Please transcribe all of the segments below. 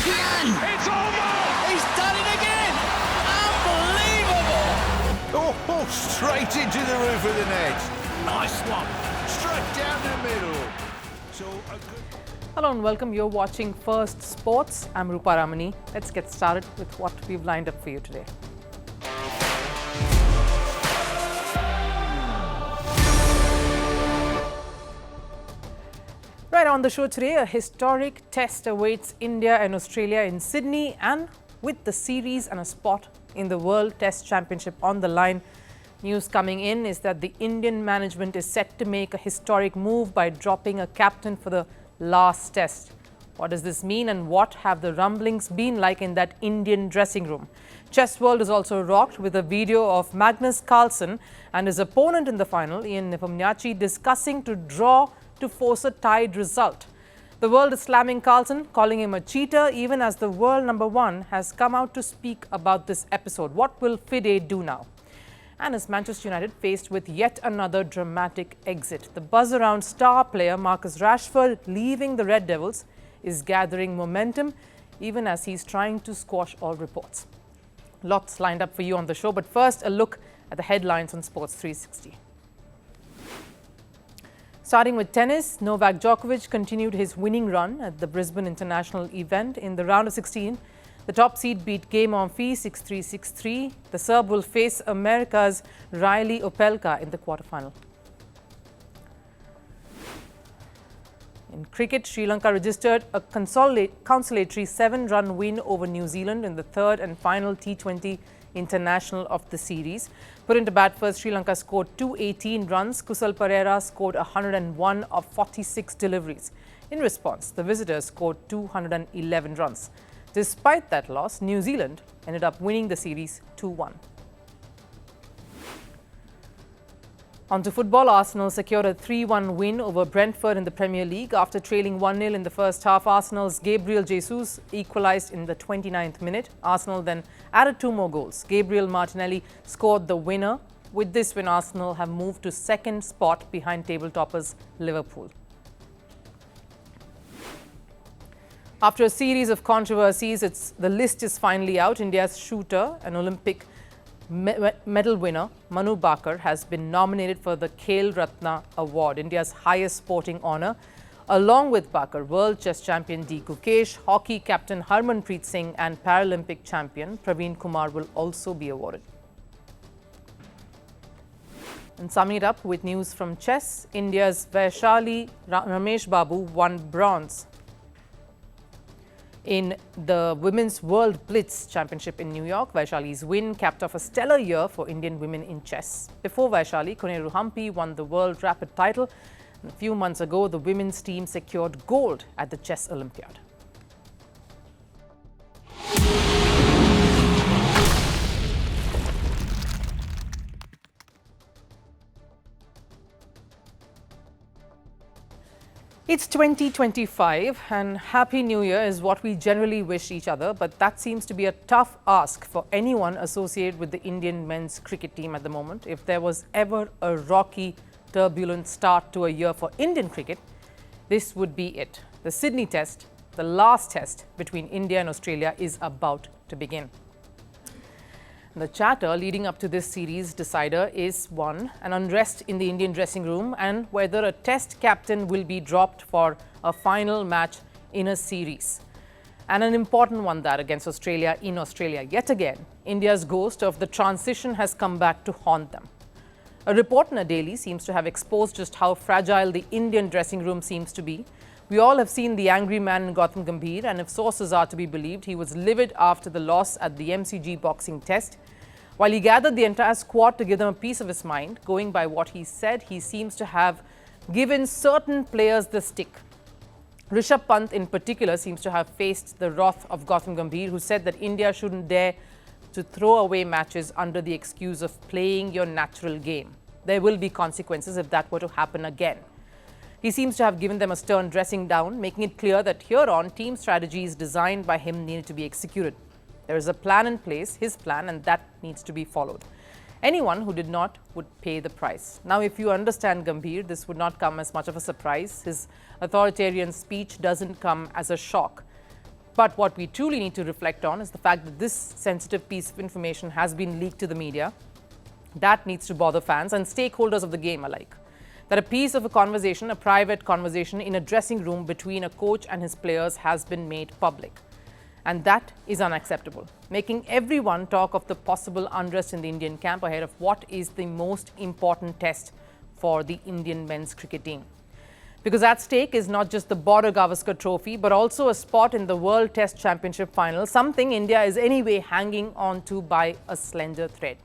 Can! It's almost! He's done it again! Unbelievable! Oh, straight into the roof of the net. Nice one. Straight down the middle. So a good... Hello and welcome. You're watching First Sports. I'm Rupha Ramani. Let's get started with what we've lined up for you today. Right on the show today, a historic test awaits India and Australia in Sydney, and with the series and a spot in the World Test Championship on the line, news coming in is that the Indian management is set to make a historic move by dropping a captain for the last test. What does this mean, and what have the rumblings been like in that Indian dressing room? Chess World is also rocked with a video of Magnus Carlsen and his opponent in the final, Ian Nepomniachtchi, discussing to draw to force a tied result. The world is slamming Carlsen, calling him a cheater, even as the world number one has come out to speak about this episode. What will FIDE do now? And is Manchester United faced with yet another dramatic exit? The buzz around star player Marcus Rashford leaving the Red Devils is gathering momentum, even as he's trying to squash all reports. Lots lined up for you on the show, but first a look at the headlines on Sports 360. Starting with tennis, Novak Djokovic continued his winning run at the Brisbane International event. In the round of 16, the top seed beat Game Monfils 6-3, 6-3. The Serb will face America's Riley Opelka in the quarterfinal. In cricket, Sri Lanka registered a consolatory 7-run win over New Zealand in the third and final T20 international of the series. Put into bat first, Sri Lanka scored 218 runs. Kusal Pereira scored 101 of 46 deliveries. In response, the visitors scored 211 runs. Despite that loss, New Zealand ended up winning the series 2-1. On to football, Arsenal secured a 3-1 win over Brentford in the Premier League. After trailing 1-0 in the first half, Arsenal's Gabriel Jesus equalised in the 29th minute. Arsenal then added 2 more goals. Gabriel Martinelli scored the winner. With this win, Arsenal have moved to second spot behind table toppers Liverpool. After a series of controversies, the list is finally out. India's shooter, an Olympic medal winner, Manu Bakar, has been nominated for the Khel Ratna Award, India's highest sporting honour. Along with Bakar, world chess champion D. Gukesh, hockey captain Harmanpreet Singh and Paralympic champion Praveen Kumar will also be awarded. And summing it up with news from chess, India's Vaishali Ramesh Babu won bronze in the Women's World Blitz Championship in New York. Vaishali's win capped off a stellar year for Indian women in chess. Before Vaishali, Koneru Hampi won the World Rapid title. And a few months ago, the women's team secured gold at the Chess Olympiad. It's 2025 and Happy New Year is what we generally wish each other, but that seems to be a tough ask for anyone associated with the Indian men's cricket team at the moment. If there was ever a rocky, turbulent start to a year for Indian cricket, this would be it. The Sydney Test, the last test between India and Australia, is about to begin. The chatter leading up to this series decider is one, an unrest in the Indian dressing room and whether a test captain will be dropped for a final match in a series. And an important one, that against Australia in Australia. Yet again, India's ghost of the transition has come back to haunt them. A report in a daily seems to have exposed just how fragile the Indian dressing room seems to be. We all have seen the angry man in Gautam Gambhir, and if sources are to be believed, he was livid after the loss at the MCG boxing test. While he gathered the entire squad to give them a piece of his mind, going by what he said, he seems to have given certain players the stick. Rishabh Pant in particular seems to have faced the wrath of Gautam Gambhir, who said that India shouldn't dare to throw away matches under the excuse of playing your natural game. There will be consequences if that were to happen again. He seems to have given them a stern dressing down, making it clear that here on, team strategies designed by him needed to be executed. There is a plan in place, his plan, and that needs to be followed. Anyone who did not would pay the price. Now, if you understand Gambhir, this would not come as much of a surprise. His authoritarian speech doesn't come as a shock. But what we truly need to reflect on is the fact that this sensitive piece of information has been leaked to the media. That needs to bother fans and stakeholders of the game alike. That a piece of a conversation, a private conversation in a dressing room between a coach and his players has been made public. And that is unacceptable, making everyone talk of the possible unrest in the Indian camp ahead of what is the most important test for the Indian men's cricket team. Because at stake is not just the Border Gavaskar Trophy, but also a spot in the World Test Championship final, something India is anyway hanging on to by a slender thread.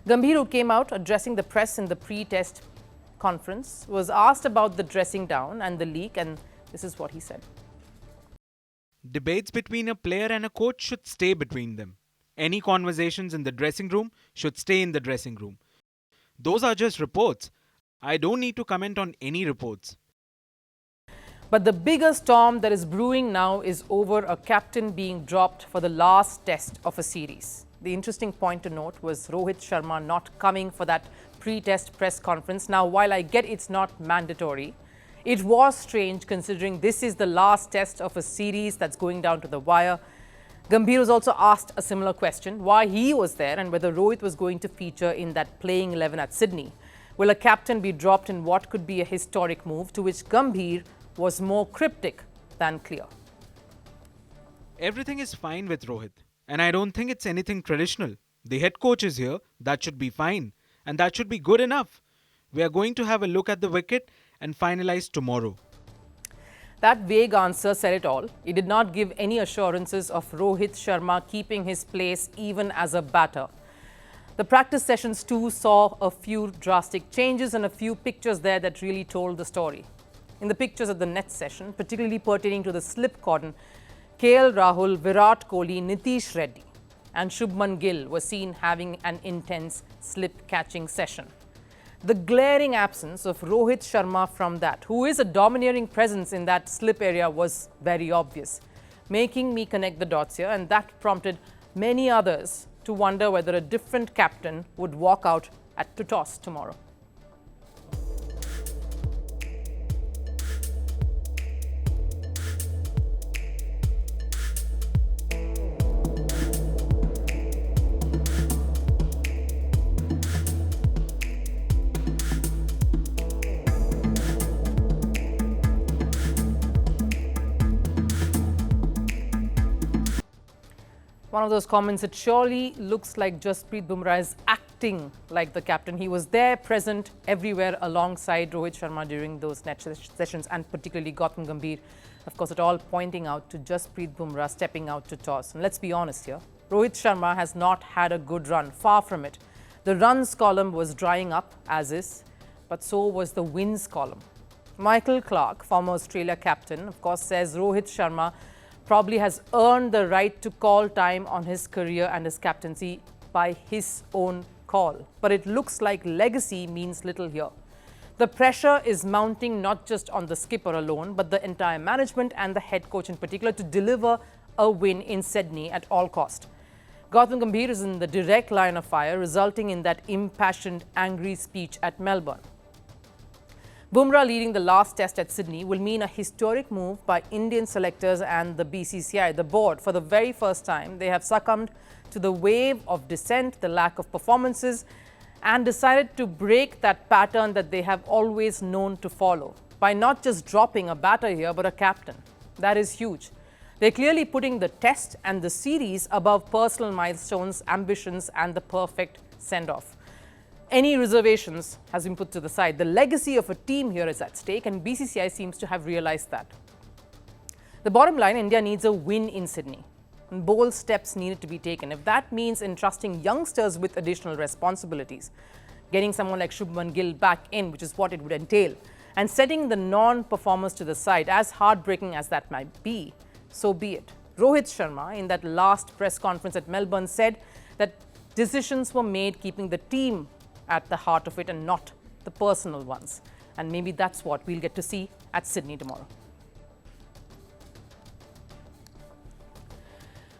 Gambhir, who came out addressing the press in the pre-test conference, was asked about the dressing down and the leak, and this is what he said. Debates between a player and a coach should stay between them. Any conversations in the dressing room should stay in the dressing room. Those are just reports. I don't need to comment on any reports. But the bigger storm that is brewing now is over a captain being dropped for the last test of a series. The interesting point to note was Rohit Sharma not coming for that pre-test press conference. Now, while I get it's not mandatory, it was strange considering this is the last test of a series that's going down to the wire. Gambhir was also asked a similar question, why he was there and whether Rohit was going to feature in that playing 11 at Sydney. Will a captain be dropped in what could be a historic move, to which Gambhir was more cryptic than clear. Everything is fine with Rohit, and I don't think it's anything traditional. The head coach is here, that should be fine, and that should be good enough. We are going to have a look at the wicket and finalize tomorrow. That vague answer said it all. It did not give any assurances of Rohit Sharma keeping his place even as a batter. The practice sessions too saw a few drastic changes and a few pictures there that really told the story. In the pictures of the net session, particularly pertaining to the slip cordon, KL Rahul, Virat Kohli, Nitish Reddy and Shubman Gill were seen having an intense slip-catching session. The glaring absence of Rohit Sharma from that, who is a domineering presence in that slip area, was very obvious, making me connect the dots here, and that prompted many others to wonder whether a different captain would walk out to toss tomorrow. One of those comments, it surely looks like Jasprit Bumrah is acting like the captain. He was there, present, everywhere alongside Rohit Sharma during those net sessions, and particularly Gautam Gambhir. Of course, it all pointing out to Jasprit Bumrah stepping out to toss. And let's be honest here, Rohit Sharma has not had a good run, far from it. The runs column was drying up as is, but so was the wins column. Michael Clarke, former Australia captain, of course, says Rohit Sharma probably has earned the right to call time on his career and his captaincy by his own call. But it looks like legacy means little here. The pressure is mounting not just on the skipper alone, but the entire management and the head coach in particular to deliver a win in Sydney at all cost. Gautam Gambhir is in the direct line of fire, resulting in that impassioned, angry speech at Melbourne. Bumrah leading the last test at Sydney will mean a historic move by Indian selectors and the BCCI, the board. For the very first time, they have succumbed to the wave of dissent, the lack of performances, and decided to break that pattern that they have always known to follow by not just dropping a batter here, but a captain. That is huge. They're clearly putting the test and the series above personal milestones, ambitions, and the perfect send-off. Any reservations has been put to the side. The legacy of a team here is at stake, and BCCI seems to have realized that. The bottom line, India needs a win in Sydney. And bold steps needed to be taken. If that means entrusting youngsters with additional responsibilities, getting someone like Shubman Gill back in, which is what it would entail, and setting the non-performers to the side, as heartbreaking as that might be, so be it. Rohit Sharma, in that last press conference at Melbourne, said that decisions were made keeping the team at the heart of it and not the personal ones. And maybe that's what we'll get to see at Sydney tomorrow.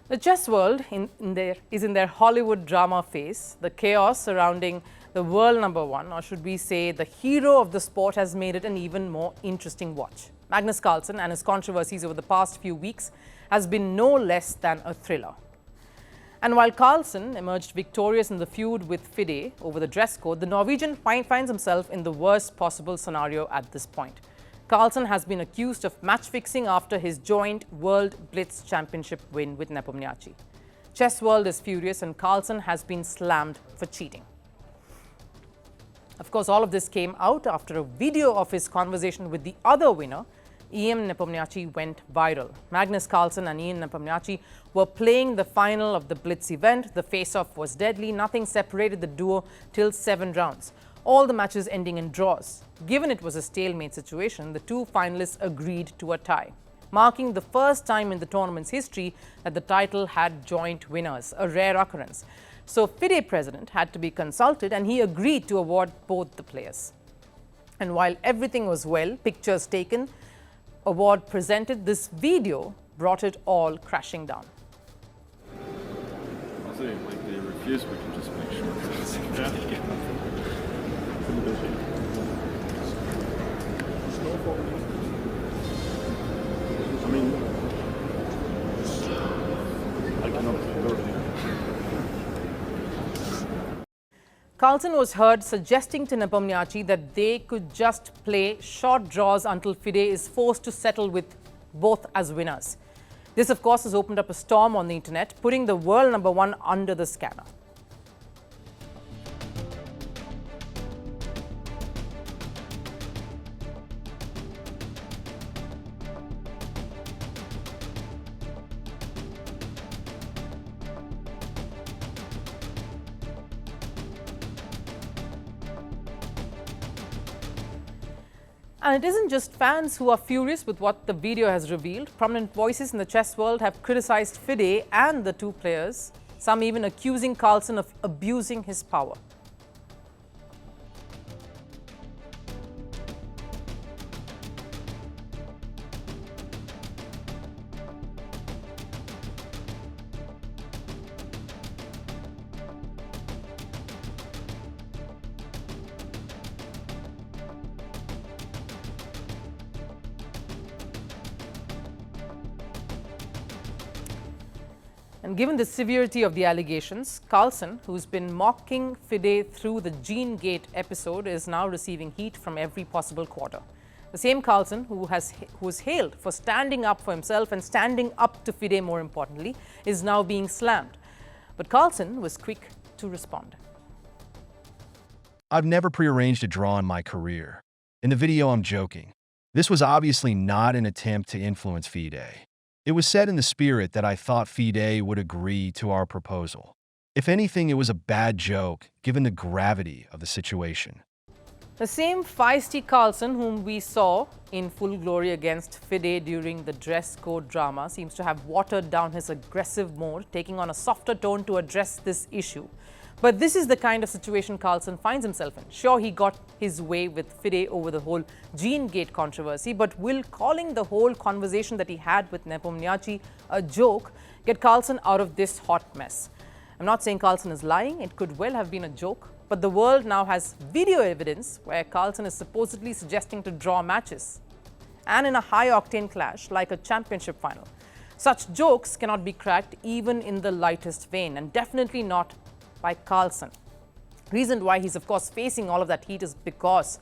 The chess world is in their Hollywood drama phase. The chaos surrounding the world number one, or should we say the hero of the sport, has made it an even more interesting watch. Magnus Carlsen and his controversies over the past few weeks has been no less than a thriller. And while Carlsen emerged victorious in the feud with FIDE over the dress code, the Norwegian finds himself in the worst possible scenario at this point. Carlsen has been accused of match fixing after his joint World Blitz Championship win with Nepomniachtchi. Chess world is furious and Carlsen has been slammed for cheating. Of course, all of this came out after a video of his conversation with the other winner, Ian Nepomniachtchi, went viral. Magnus Carlsen and Ian Nepomniachtchi were playing the final of the Blitz event. The face-off was deadly. Nothing separated the duo till 7 rounds. All the matches ending in draws. Given it was a stalemate situation, the two finalists agreed to a tie, marking the first time in the tournament's history that the title had joint winners, a rare occurrence. So FIDE president had to be consulted and he agreed to award both the players. And while everything was well, pictures taken, award presented, this video brought it all crashing down. I think like they refuse, we can just make sure. I mean, I cannot go there. Carlsen was heard suggesting to Nepomniachtchi that they could just play short draws until FIDE is forced to settle with both as winners. This, of course, has opened up a storm on the internet, putting the world number one under the scanner. And it isn't just fans who are furious with what the video has revealed. Prominent voices in the chess world have criticized FIDE and the two players, some even accusing Carlsen of abusing his power. And given the severity of the allegations, Carlsen, who's been mocking FIDE through the Gene Gate episode, is now receiving heat from every possible quarter. The same Carlsen, who was hailed for standing up for himself and standing up to FIDE, more importantly, is now being slammed. But Carlsen was quick to respond. I've never prearranged a draw in my career. In the video, I'm joking. This was obviously not an attempt to influence FIDE. It was said in the spirit that I thought FIDE would agree to our proposal. If anything, it was a bad joke, given the gravity of the situation. The same feisty Carlsen whom we saw in full glory against FIDE during the dress code drama seems to have watered down his aggressive mode, taking on a softer tone to address this issue. But this is the kind of situation Carlsen finds himself in. Sure, he got his way with FIDE over the whole Gene Gate controversy, but will calling the whole conversation that he had with Nepomniachtchi a joke get Carlsen out of this hot mess? I'm not saying Carlsen is lying, it could well have been a joke, but the world now has video evidence where Carlsen is supposedly suggesting to draw matches, and in a high-octane clash like a championship final. Such jokes cannot be cracked even in the lightest vein, and definitely not by Carlsen. Reason why he's of course facing all of that heat is because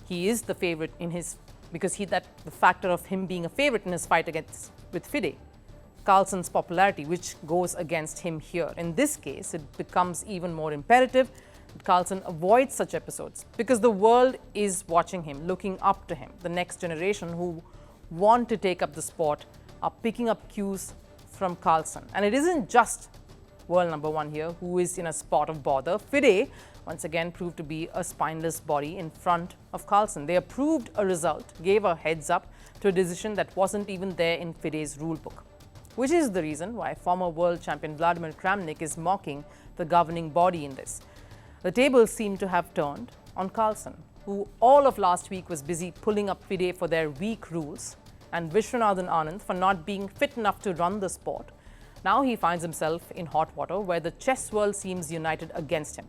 he is the favorite in his, the factor of him being a favorite in his fight with FIDE. Carlsen's popularity, which goes against him here. In this case, it becomes even more imperative that Carlsen avoids such episodes because the world is watching him, looking up to him. The next generation who want to take up the sport are picking up cues from Carlsen. And it isn't just world number one here who is in a spot of bother. FIDE once again proved to be a spineless body in front of Carlsen. They approved a result, gave a heads up to a decision that wasn't even there in FIDE's rulebook, which is the reason why former world champion Vladimir Kramnik is mocking the governing body in this. The tables seem to have turned on Carlsen, who all of last week was busy pulling up FIDE for their weak rules and Vishwanathan Anand for not being fit enough to run the sport. Now he finds himself in hot water where the chess world seems united against him.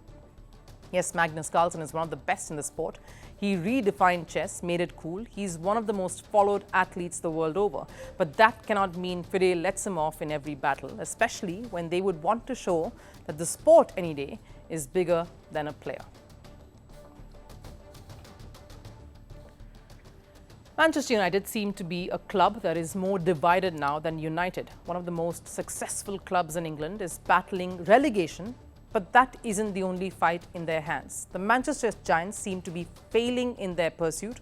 Yes, Magnus Carlsen is one of the best in the sport. He redefined chess, made it cool. He's one of the most followed athletes the world over. But that cannot mean FIDE lets him off in every battle, especially when they would want to show that the sport any day is bigger than a player. Manchester United seem to be a club that is more divided now than united. One of the most successful clubs in England is battling relegation, but that isn't the only fight in their hands. The Manchester Giants seem to be failing in their pursuit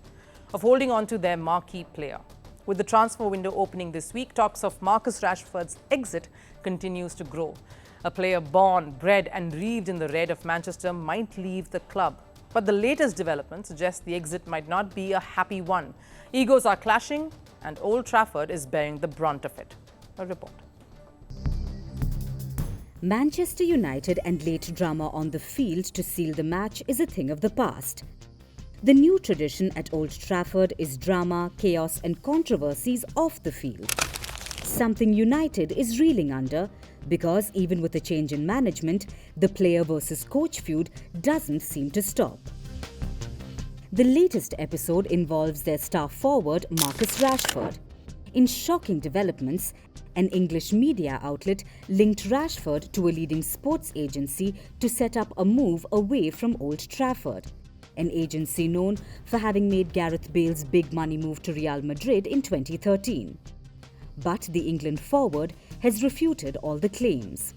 of holding on to their marquee player. With the transfer window opening this week, talks of Marcus Rashford's exit continues to grow. A player born, bred and reared in the red of Manchester might leave the club. But the latest development suggests the exit might not be a happy one. Egos are clashing and Old Trafford is bearing the brunt of it. A report. Manchester United and late drama on the field to seal the match is a thing of the past. The new tradition at Old Trafford is drama, chaos and controversies off the field. Something United is reeling under because even with a change in management, the player versus coach feud doesn't seem to stop. The latest episode involves their star forward Marcus Rashford. In shocking developments, an English media outlet linked Rashford to a leading sports agency to set up a move away from Old Trafford, an agency known for having made Gareth Bale's big money move to Real Madrid in 2013. But the England forward has refuted all the claims.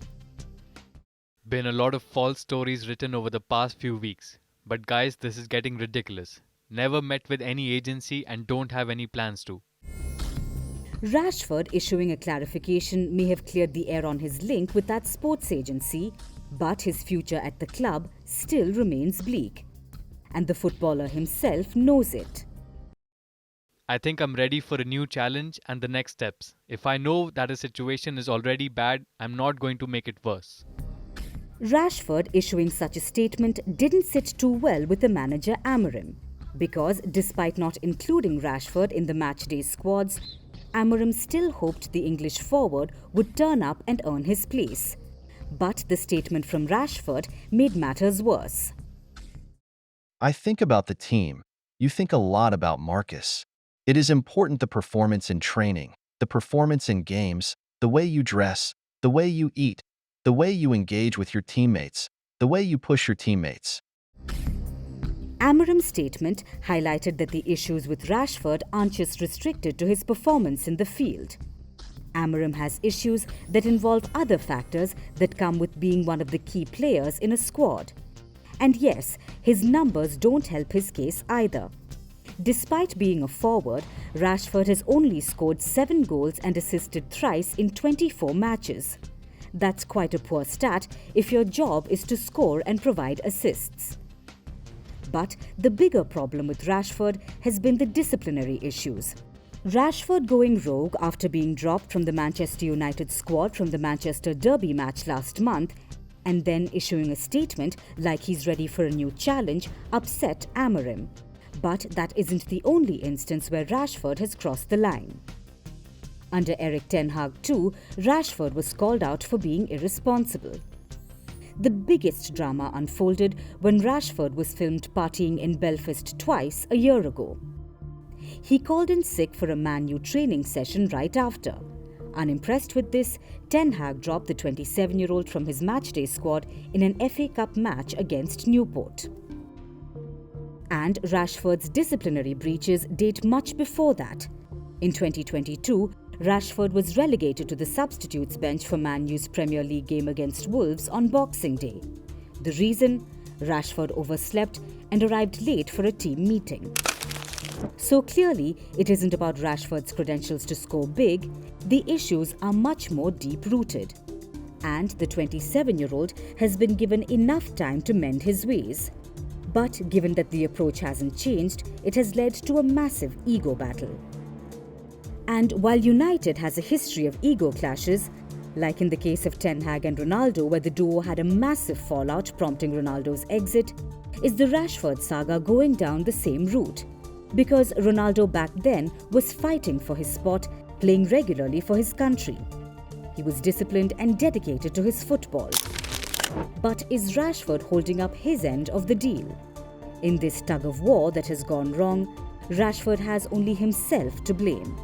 Been a lot of false stories written over the past few weeks. But guys, this is getting ridiculous. Never met with any agency and don't have any plans to. Rashford issuing a clarification may have cleared the air on his link with that sports agency, but his future at the club still remains bleak. And the footballer himself knows it. I think I'm ready for a new challenge and the next steps. If I know that a situation is already bad, I'm not going to make it worse. Rashford issuing such a statement didn't sit too well with the manager Amorim, because despite not including Rashford in the matchday squads, Amorim still hoped the English forward would turn up and earn his place. But the statement from Rashford made matters worse. I think about the team. You think a lot about Marcus. It is important the performance in training, the performance in games, the way you dress, the way you eat, the way you engage with your teammates, the way you push your teammates. Amorim's statement highlighted that the issues with Rashford aren't just restricted to his performance in the field. Amorim has issues that involve other factors that come with being one of the key players in a squad. And yes, his numbers don't help his case either. Despite being a forward, Rashford has only scored 7 goals and assisted thrice in 24 matches. That's quite a poor stat if your job is to score and provide assists. But the bigger problem with Rashford has been the disciplinary issues. Rashford going rogue after being dropped from the Manchester United squad from the Manchester Derby match last month and then issuing a statement like he's ready for a new challenge upset Amorim. But that isn't the only instance where Rashford has crossed the line. Under Erik ten Hag too, Rashford was called out for being irresponsible. The biggest drama unfolded when Rashford was filmed partying in Belfast twice a year ago. He called in sick for a Man U training session right after. Unimpressed with this, Ten Hag dropped the 27-year-old from his matchday squad in an FA Cup match against Newport. And Rashford's disciplinary breaches date much before that. In 2022, Rashford was relegated to the substitutes bench for Man U's Premier League game against Wolves on Boxing Day. The reason? Rashford overslept and arrived late for a team meeting. So clearly, it isn't about Rashford's credentials to score big. The issues are much more deep-rooted. And the 27-year-old has been given enough time to mend his ways. But given that the approach hasn't changed, it has led to a massive ego battle. And while United has a history of ego clashes, like in the case of Ten Hag and Ronaldo where the duo had a massive fallout prompting Ronaldo's exit, is the Rashford saga going down the same route? Because Ronaldo back then was fighting for his spot, playing regularly for his country. He was disciplined and dedicated to his football. But is Rashford holding up his end of the deal? In this tug of war that has gone wrong, Rashford has only himself to blame.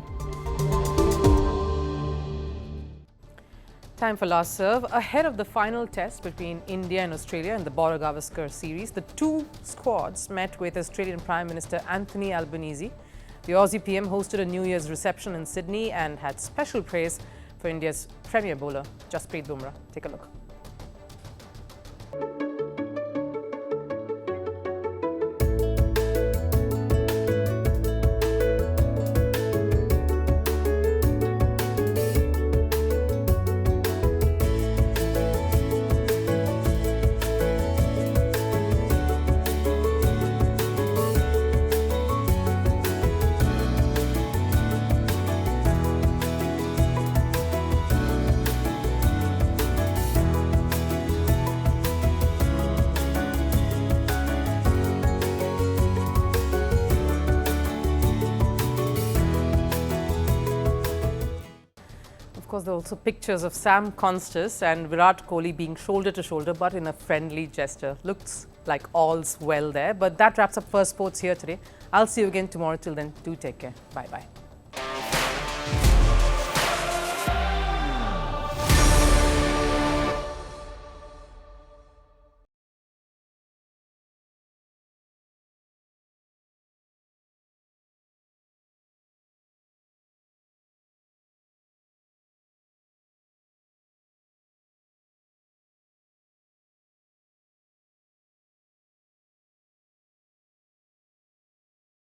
Time for last serve. Ahead of the final test between India and Australia in the Border-Gavaskar series, the two squads met with Australian Prime Minister Anthony Albanese. The Aussie PM hosted a New Year's reception in Sydney and had special praise for India's premier bowler, Jasprit Bumrah. Take a look. Of course, there are also pictures of Sam Constas and Virat Kohli being shoulder to shoulder, but in a friendly gesture. Looks like all's well there. But that wraps up First Sports here today. I'll see you again tomorrow. Till then, do take care. Bye-bye.